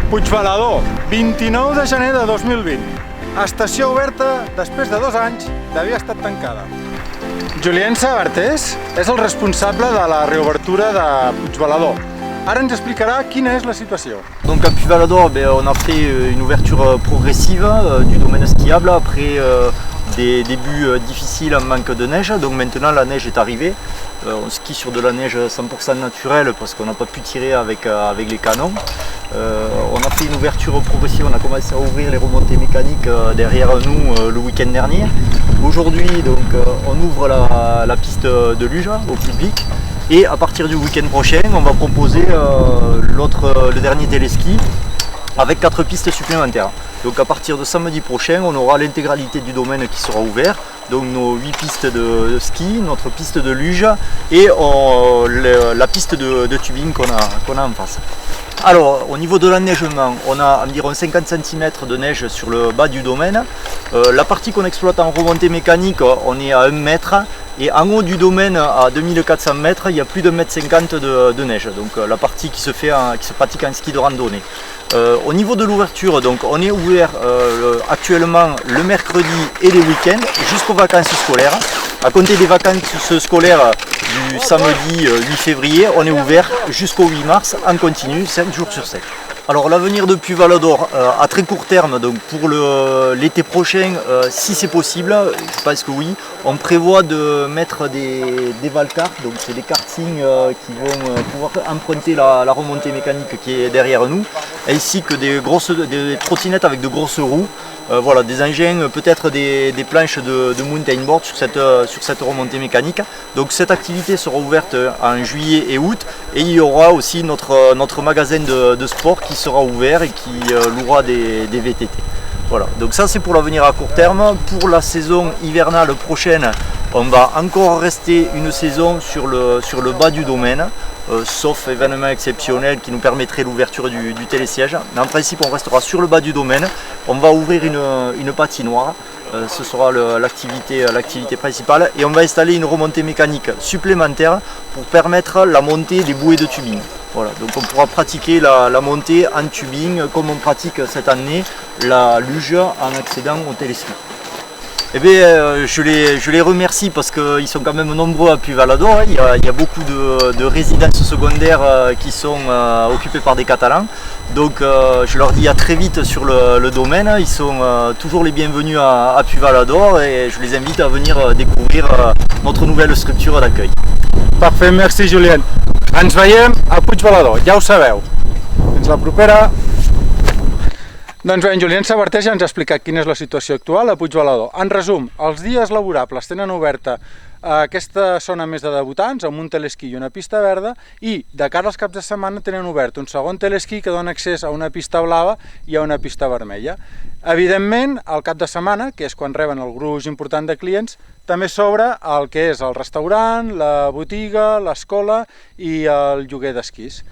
Puigbalador, 29 de gener de 2020. Estació oberta després de 2 anys d'haver estat tancada. Julien Sabartés és el responsable de la reobertura de Puigbalador. Ara ens explicarà quina és la situació. Donc à Puigbalador, on a fait une ouverture progressive du domaine skiable après des débuts difficiles en manque de neige. Donc maintenant la neige est arrivée. On skie sur de la neige 100% naturelle parce qu'on n'a pas pu tirer avec les canons. On a fait une ouverture progressive, on a commencé à ouvrir les remontées mécaniques derrière nous le week-end dernier. Aujourd'hui donc on ouvre la piste de luge au public. Et à partir du week-end prochain, on va proposer le dernier téléski avec 4 pistes supplémentaires. Donc à partir de samedi prochain, on aura l'intégralité du domaine qui sera ouvert. Donc nos 8 pistes de ski, notre piste de luge et la piste de tubing qu'on a en face. Alors au niveau de l'enneigement, on a environ 50 cm de neige sur le bas du domaine. La partie qu'on exploite en remontée mécanique, on est à 1 mètre. Et en haut du domaine, à 2400 mètres, il y a plus de 1,50 m de neige. Donc la partie qui se pratique en ski de randonnée. Au niveau de l'ouverture, donc on est ouvert actuellement le mercredi et les week-ends jusqu'aux vacances scolaires. À compter des vacances scolaires du samedi 8 février, on est ouvert jusqu'au 8 mars en continu, 5 jours sur 7. Alors l'avenir de Puigbalador à très court terme, donc pour l'été prochain, si c'est possible, je pense que oui, on prévoit de mettre des valcarts, donc c'est des kartings qui vont pouvoir emprunter la remontée mécanique qui est derrière nous, ainsi que des trottinettes avec de grosses roues. Voilà, des engins, peut-être des planches de mountain board sur cette remontée mécanique. Donc cette activité sera ouverte en juillet et août et il y aura aussi notre magasin de sport qui sera ouvert et qui louera des VTT. Voilà, donc ça c'est pour l'avenir à court terme. Pour la saison hivernale prochaine, on va encore rester une saison sur le bas du domaine. Sauf événement exceptionnel qui nous permettrait l'ouverture du télésiège. Mais en principe, on restera sur le bas du domaine. On va ouvrir une patinoire. Ce sera l'activité principale. Et on va installer une remontée mécanique supplémentaire pour permettre la montée des bouées de tubing. Voilà, donc on pourra pratiquer la montée en tubing comme on pratique cette année la luge en accédant au téléski. Eh bien, je les remercie parce qu'ils sont quand même nombreux à Puigbalador. Il y a beaucoup de résidences secondaires qui sont occupées par des Catalans. Donc je leur dis à très vite sur le domaine. Ils sont toujours les bienvenus à Puigbalador et je les invite à venir découvrir notre nouvelle structure d'accueil. Parfait, merci Julien. Ens veiem a Puigbalador, ja ho sabeu. Fins la propera. Doncs bé, en Julien Sabartés ja ens ha explicat quina és la situació actual a Puigbalador. En resum, els dies laborables tenen oberta aquesta zona més de debutants, amb un telesquí i una pista verda, i de cara als caps de setmana tenen obert un segon telesquí que dona accés a una pista blava i a una pista vermella. Evidentment, al cap de setmana, que és quan reben el gruix important de clients, també s'obre el que és el restaurant, la botiga, l'escola i el lloguer d'esquís.